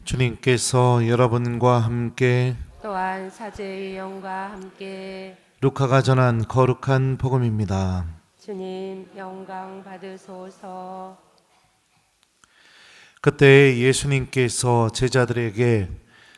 주님께서 여러분과 함께 또한 사제의 영과 함께 루카가 전한 거룩한 복음입니다. 주님 영광 받으소서. 그때 예수님께서 제자들에게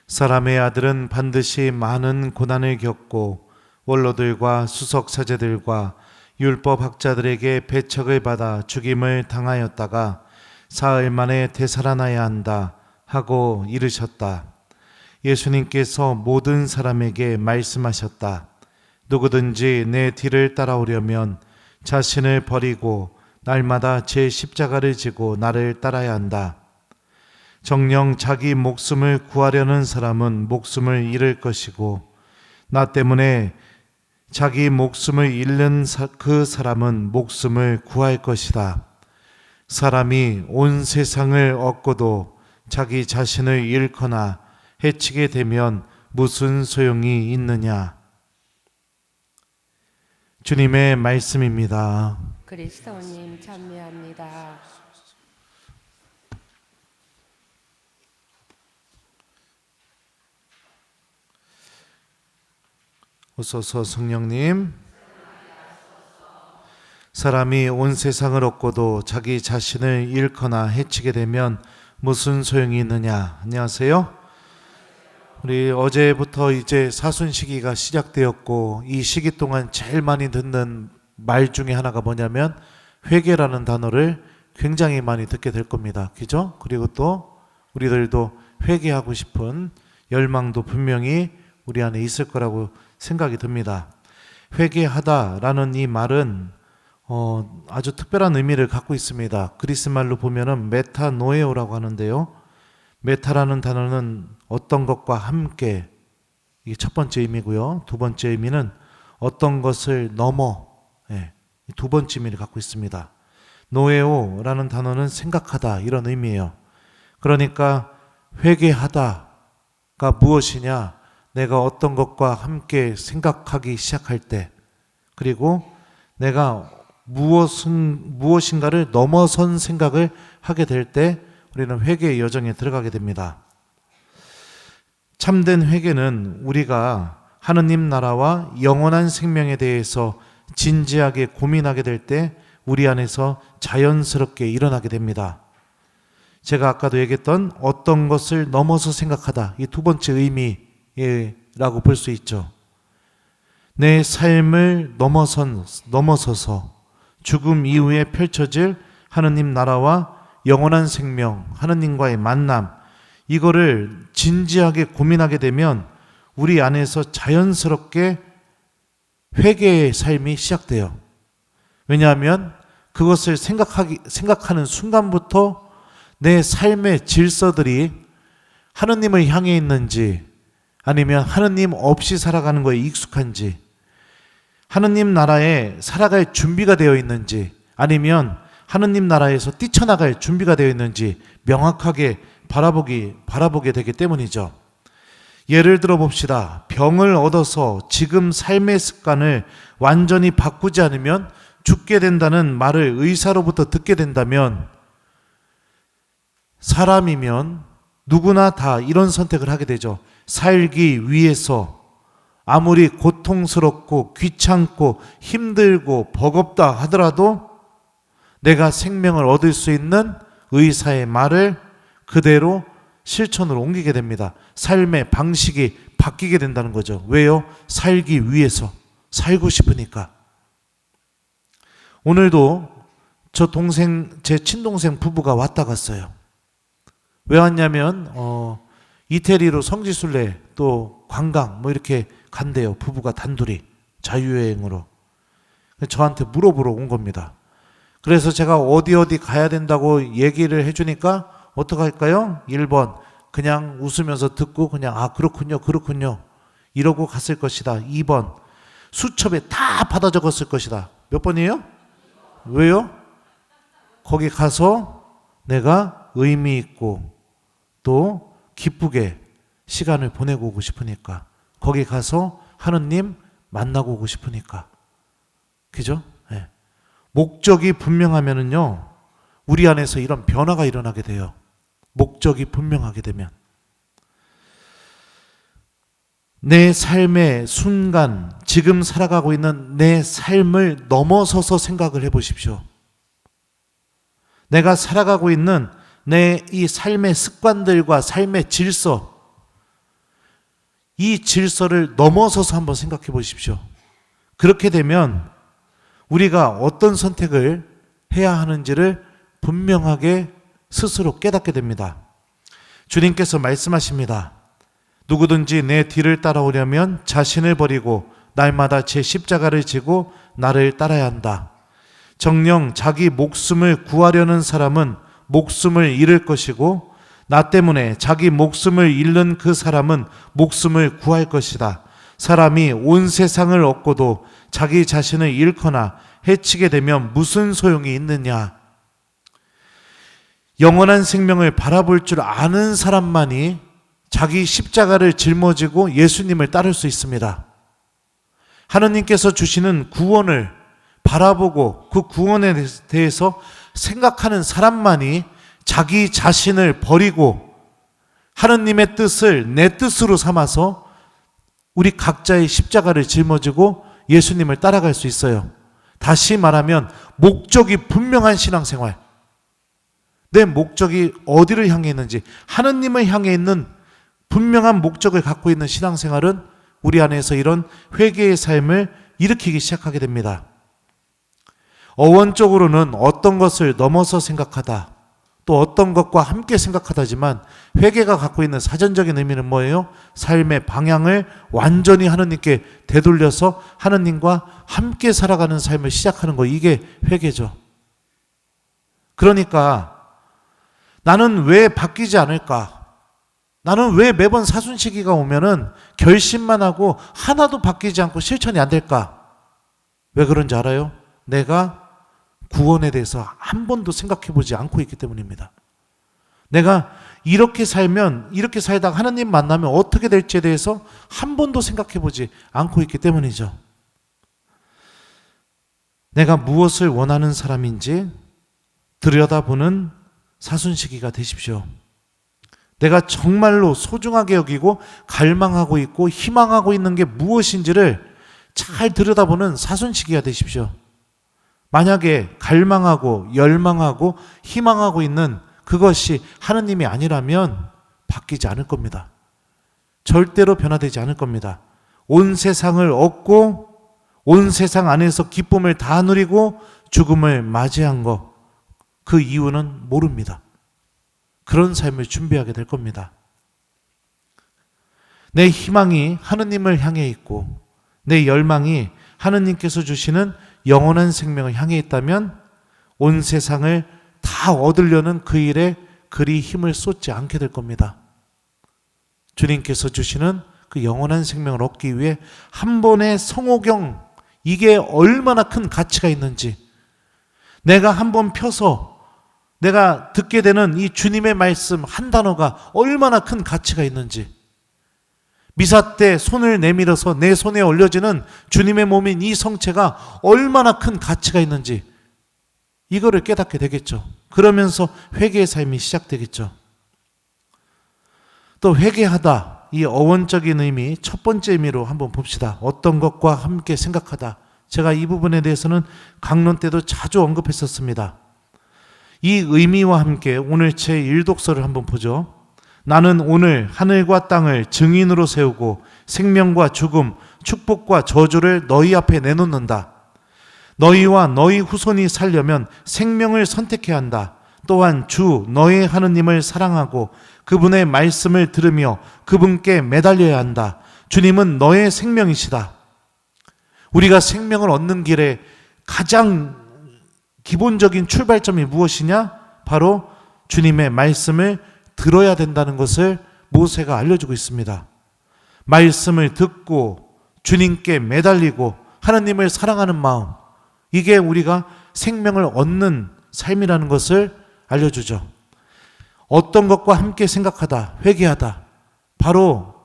사람의 아들은 반드시 많은 고난을 겪고 원로들과 수석사제들과 율법학자들에게 배척을 받아 죽임을 당하였다가 사흘 만에 되살아나야 한다 하고 이르셨다. 예수님께서 모든 사람에게 말씀하셨다. 누구든지 내 뒤를 따라오려면 자신을 버리고 날마다 제 십자가를 지고 나를 따라야 한다. 정녕 자기 목숨을 구하려는 사람은 목숨을 잃을 것이고 나 때문에 자기 목숨을 잃는 그 사람은 목숨을 구할 것이다. 사람이 온 세상을 얻고도 자기 자신을 잃거나 해치게 되면 무슨 소용이 있느냐. 주님의 말씀입니다. 그리스도님 찬미합니다. 오소서 성령님. 사람이 온 세상을 얻고도 자기 자신을 잃거나 해치게 되면 무슨 소용이 있느냐. 안녕하세요. 우리 어제부터 이제 사순 시기가 시작되었고 이 시기 동안 제일 많이 듣는 말 중에 하나가 뭐냐면 회개라는 단어를 굉장히 많이 듣게 될 겁니다. 그죠? 그리고 또 우리들도 회개하고 싶은 열망도 분명히 우리 안에 있을 거라고 생각이 듭니다. 회개하다라는 이 말은 아주 특별한 의미를 갖고 있습니다. 그리스 말로 보면은 메타노에오라고 하는데요. 메타라는 단어는 어떤 것과 함께, 이게 첫 번째 의미고요. 두 번째 의미는 어떤 것을 넘어, 두 번째 의미를 갖고 있습니다. 노에오라는 단어는 생각하다, 이런 의미예요. 그러니까 회개하다가 무엇이냐? 내가 어떤 것과 함께 생각하기 시작할 때, 그리고 내가 무엇인가를 넘어선 생각을 하게 될 때 우리는 회개의 여정에 들어가게 됩니다. 참된 회개는 우리가 하느님 나라와 영원한 생명에 대해서 진지하게 고민하게 될 때 우리 안에서 자연스럽게 일어나게 됩니다. 제가 아까도 얘기했던 어떤 것을 넘어서 생각하다, 이 두 번째 의미라고 볼 수 있죠. 내 삶을 넘어서서 죽음 이후에 펼쳐질 하느님 나라와 영원한 생명, 하느님과의 만남, 이거를 진지하게 고민하게 되면 우리 안에서 자연스럽게 회개의 삶이 시작돼요. 왜냐하면 그것을 생각하는 순간부터 내 삶의 질서들이 하느님을 향해 있는지 아니면 하느님 없이 살아가는 거에 익숙한지, 하느님 나라에 살아갈 준비가 되어 있는지 아니면 하느님 나라에서 뛰쳐나갈 준비가 되어 있는지 명확하게 바라보게 되기 때문이죠. 예를 들어 봅시다. 병을 얻어서 지금 삶의 습관을 완전히 바꾸지 않으면 죽게 된다는 말을 의사로부터 듣게 된다면 사람이면 누구나 다 이런 선택을 하게 되죠. 살기 위해서 아무리 고통스럽고 귀찮고 힘들고 버겁다 하더라도 내가 생명을 얻을 수 있는 의사의 말을 그대로 실천으로 옮기게 됩니다. 삶의 방식이 바뀌게 된다는 거죠. 왜요? 살기 위해서, 살고 싶으니까. 오늘도 제 친동생 부부가 왔다 갔어요. 왜 왔냐면 이태리로 성지순례 또 관광 뭐 이렇게 간대요. 부부가 단둘이 자유여행으로. 저한테 물어보러 온 겁니다. 그래서 제가 어디 가야 된다고 얘기를 해주니까 어떡할까요? 1번 그냥 웃으면서 듣고 그냥 그렇군요 이러고 갔을 것이다. 2번 수첩에 다 받아 적었을 것이다. 몇 번이에요? 왜요? 거기 가서 내가 의미 있고 또 기쁘게 시간을 보내고 오고 싶으니까, 거기 가서 하느님 만나고 오고 싶으니까. 그죠? 네. 목적이 분명하면은요 우리 안에서 이런 변화가 일어나게 돼요. 목적이 분명하게 되면. 내 삶의 순간, 지금 살아가고 있는 내 삶을 넘어서서 생각을 해 보십시오. 내가 살아가고 있는 내 이 삶의 습관들과 삶의 질서, 이 질서를 넘어서서 한번 생각해 보십시오. 그렇게 되면 우리가 어떤 선택을 해야 하는지를 분명하게 스스로 깨닫게 됩니다. 주님께서 말씀하십니다. 누구든지 내 뒤를 따라오려면 자신을 버리고 날마다 제 십자가를 지고 나를 따라야 한다. 정녕 자기 목숨을 구하려는 사람은 목숨을 잃을 것이고 나 때문에 자기 목숨을 잃는 그 사람은 목숨을 구할 것이다. 사람이 온 세상을 얻고도 자기 자신을 잃거나 해치게 되면 무슨 소용이 있느냐. 영원한 생명을 바라볼 줄 아는 사람만이 자기 십자가를 짊어지고 예수님을 따를 수 있습니다. 하느님께서 주시는 구원을 바라보고 그 구원에 대해서 생각하는 사람만이 자기 자신을 버리고 하느님의 뜻을 내 뜻으로 삼아서 우리 각자의 십자가를 짊어지고 예수님을 따라갈 수 있어요. 다시 말하면 목적이 분명한 신앙생활. 내 목적이 어디를 향해 있는지, 하느님을 향해 있는 분명한 목적을 갖고 있는 신앙생활은 우리 안에서 이런 회개의 삶을 일으키기 시작하게 됩니다. 어원적으로는 어떤 것을 넘어서 생각하다, 또 어떤 것과 함께 생각하다지만 회개가 갖고 있는 사전적인 의미는 뭐예요? 삶의 방향을 완전히 하느님께 되돌려서 하느님과 함께 살아가는 삶을 시작하는 거, 이게 회개죠. 그러니까 나는 왜 바뀌지 않을까? 나는 왜 매번 사순시기가 오면은 결심만 하고 하나도 바뀌지 않고 실천이 안 될까? 왜 그런지 알아요? 내가 구원에 대해서 한 번도 생각해 보지 않고 있기 때문입니다. 내가 이렇게 살면, 이렇게 살다가 하나님 만나면 어떻게 될지에 대해서 한 번도 생각해 보지 않고 있기 때문이죠. 내가 무엇을 원하는 사람인지 들여다보는 사순시기가 되십시오. 내가 정말로 소중하게 여기고 갈망하고 있고 희망하고 있는 게 무엇인지를 잘 들여다보는 사순시기가 되십시오. 만약에 갈망하고 열망하고 희망하고 있는 그것이 하느님이 아니라면 바뀌지 않을 겁니다. 절대로 변화되지 않을 겁니다. 온 세상을 얻고 온 세상 안에서 기쁨을 다 누리고 죽음을 맞이한 것, 그 이유는 모릅니다. 그런 삶을 준비하게 될 겁니다. 내 희망이 하느님을 향해 있고 내 열망이 하느님께서 주시는 영원한 생명을 향해 있다면 온 세상을 다 얻으려는 그 일에 그리 힘을 쏟지 않게 될 겁니다. 주님께서 주시는 그 영원한 생명을 얻기 위해 한 번의 성호경, 이게 얼마나 큰 가치가 있는지, 내가 한 번 펴서 내가 듣게 되는 이 주님의 말씀 한 단어가 얼마나 큰 가치가 있는지, 미사 때 손을 내밀어서 내 손에 올려지는 주님의 몸인 이 성체가 얼마나 큰 가치가 있는지, 이거를 깨닫게 되겠죠. 그러면서 회개의 삶이 시작되겠죠. 또 회개하다, 이 어원적인 의미, 첫 번째 의미로 한번 봅시다. 어떤 것과 함께 생각하다. 제가 이 부분에 대해서는 강론 때도 자주 언급했었습니다. 이 의미와 함께 오늘 제 1독서를 한번 보죠. 나는 오늘 하늘과 땅을 증인으로 세우고 생명과 죽음, 축복과 저주를 너희 앞에 내놓는다. 너희와 너희 후손이 살려면 생명을 선택해야 한다. 또한 주 너희 하느님을 사랑하고 그분의 말씀을 들으며 그분께 매달려야 한다. 주님은 너의 생명이시다. 우리가 생명을 얻는 길에 가장 기본적인 출발점이 무엇이냐? 바로 주님의 말씀을 들어야 된다는 것을 모세가 알려주고 있습니다. 말씀을 듣고 주님께 매달리고 하나님을 사랑하는 마음, 이게 우리가 생명을 얻는 삶이라는 것을 알려주죠. 어떤 것과 함께 생각하다, 회개하다, 바로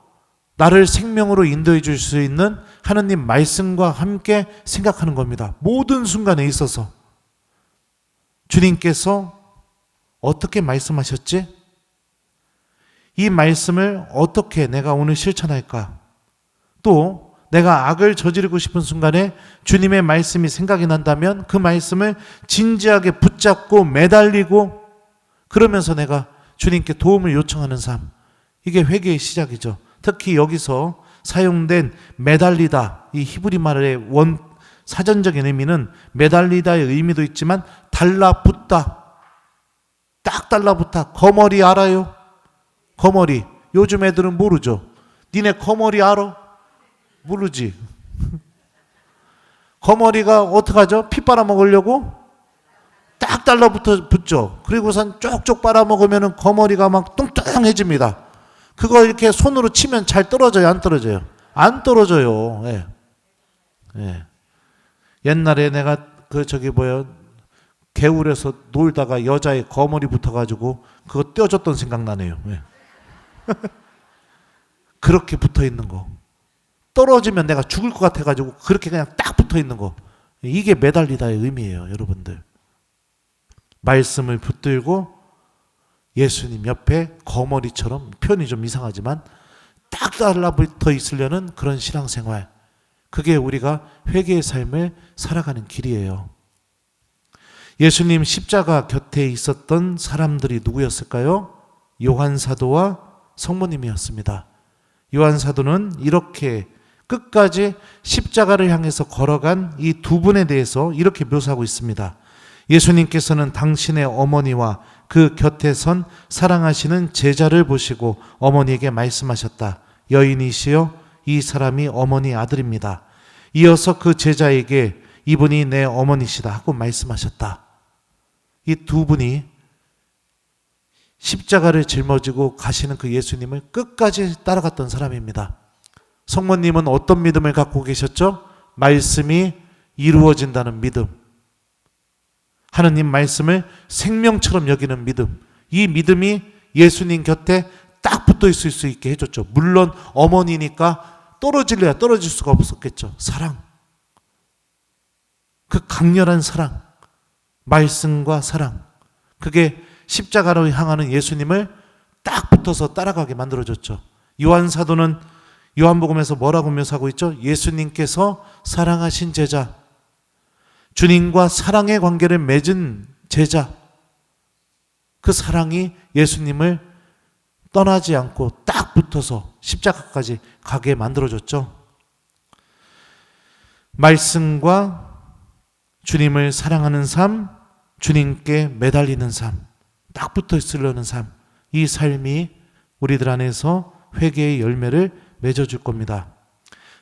나를 생명으로 인도해 줄 수 있는 하나님 말씀과 함께 생각하는 겁니다. 모든 순간에 있어서 주님께서 어떻게 말씀하셨지? 이 말씀을 어떻게 내가 오늘 실천할까? 또 내가 악을 저지르고 싶은 순간에 주님의 말씀이 생각이 난다면 그 말씀을 진지하게 붙잡고 매달리고 그러면서 내가 주님께 도움을 요청하는 삶, 이게 회개의 시작이죠. 특히 여기서 사용된 매달리다, 이 히브리 말의 사전적인 의미는 매달리다의 의미도 있지만 달라붙다, 딱 달라붙다. 거머리 알아요? 거머리. 요즘 애들은 모르죠. 니네 거머리 알아? 모르지. 거머리가 어떡하죠? 피 빨아먹으려고 딱 달라붙죠. 그리고선 쪽쪽 빨아먹으면 거머리가 막 뚱뚱해집니다. 그거 이렇게 손으로 치면 잘 떨어져요? 안 떨어져요? 안 떨어져요. 예. 예. 옛날에 내가 개울에서 놀다가 여자의 거머리 붙어가지고 그거 떼어줬던 생각나네요. 예. 그렇게 붙어있는 거. 떨어지면 내가 죽을 것 같아가지고 그렇게 그냥 딱 붙어있는 거. 이게 매달리다의 의미예요, 여러분들. 말씀을 붙들고 예수님 옆에 거머리처럼, 표현이 좀 이상하지만 딱 달라붙어 있으려는 그런 신앙생활. 그게 우리가 회개의 삶을 살아가는 길이에요. 예수님 십자가 곁에 있었던 사람들이 누구였을까요? 요한 사도와 성모님이었습니다. 요한 사도는 이렇게 끝까지 십자가를 향해서 걸어간 이 두 분에 대해서 이렇게 묘사하고 있습니다. 예수님께서는 당신의 어머니와 그 곁에 선 사랑하시는 제자를 보시고 어머니에게 말씀하셨다. 여인이시여, 이 사람이 어머니 아들입니다. 이어서 그 제자에게 이분이 내 어머니시다 하고 말씀하셨다. 이 두 분이 십자가를 짊어지고 가시는 그 예수님을 끝까지 따라갔던 사람입니다. 성모님은 어떤 믿음을 갖고 계셨죠? 말씀이 이루어진다는 믿음. 하느님 말씀을 생명처럼 여기는 믿음. 이 믿음이 예수님 곁에 딱 붙어 있을 수 있게 해줬죠. 물론 어머니니까 떨어질래야 떨어질 수가 없었겠죠. 사랑. 그 강렬한 사랑. 말씀과 사랑. 그게 십자가로 향하는 예수님을 딱 붙어서 따라가게 만들어줬죠. 요한 사도는 요한복음에서 뭐라고 묘사하고 있죠? 예수님께서 사랑하신 제자, 주님과 사랑의 관계를 맺은 제자, 그 사랑이 예수님을 떠나지 않고 딱 붙어서 십자가까지 가게 만들어줬죠. 말씀과 주님을 사랑하는 삶, 주님께 매달리는 삶, 딱 붙어 있으려는 삶, 이 삶이 우리들 안에서 회개의 열매를 맺어줄 겁니다.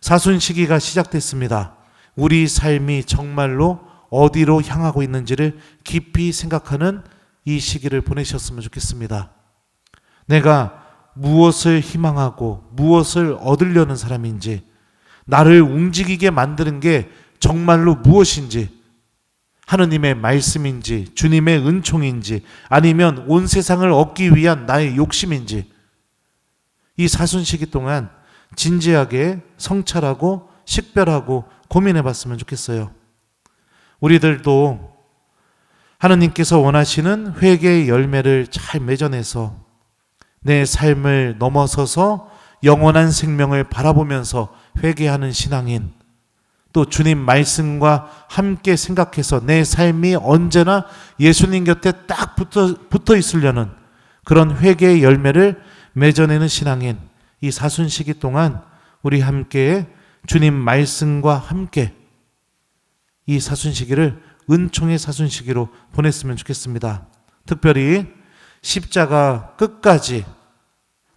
사순 시기가 시작됐습니다. 우리 삶이 정말로 어디로 향하고 있는지를 깊이 생각하는 이 시기를 보내셨으면 좋겠습니다. 내가 무엇을 희망하고 무엇을 얻으려는 사람인지, 나를 움직이게 만드는 게 정말로 무엇인지, 하느님의 말씀인지, 주님의 은총인지, 아니면 온 세상을 얻기 위한 나의 욕심인지, 이 사순 시기 동안 진지하게 성찰하고 식별하고 고민해 봤으면 좋겠어요. 우리들도 하느님께서 원하시는 회개의 열매를 잘 맺어내서 내 삶을 넘어서서 영원한 생명을 바라보면서 회개하는 신앙인, 또 주님 말씀과 함께 생각해서 내 삶이 언제나 예수님 곁에 딱 붙어 있으려는 그런 회개의 열매를 맺어내는 신앙인, 이 사순 시기 동안 우리 함께 주님 말씀과 함께 이 사순 시기를 은총의 사순 시기로 보냈으면 좋겠습니다. 특별히 십자가 끝까지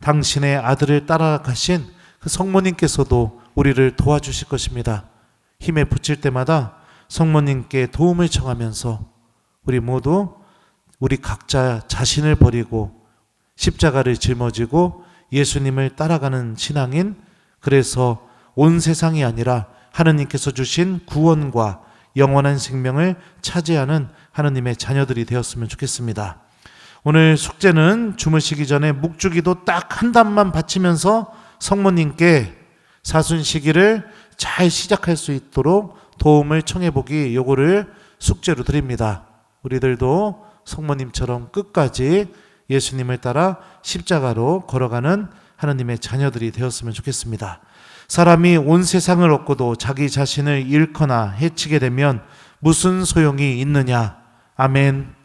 당신의 아들을 따라가신 그 성모님께서도 우리를 도와주실 것입니다. 힘에 부칠 때마다 성모님께 도움을 청하면서 우리 모두 우리 각자 자신을 버리고 십자가를 짊어지고 예수님을 따라가는 신앙인, 그래서 온 세상이 아니라 하느님께서 주신 구원과 영원한 생명을 차지하는 하느님의 자녀들이 되었으면 좋겠습니다. 오늘 숙제는 주무시기 전에 묵주기도 딱 한 단만 바치면서 성모님께 사순 시기를 잘 시작할 수 있도록 도움을 청해보기, 요거를 숙제로 드립니다. 우리들도 성모님처럼 끝까지 예수님을 따라 십자가로 걸어가는 하나님의 자녀들이 되었으면 좋겠습니다. 사람이 온 세상을 얻고도 자기 자신을 잃거나 해치게 되면 무슨 소용이 있느냐? 아멘.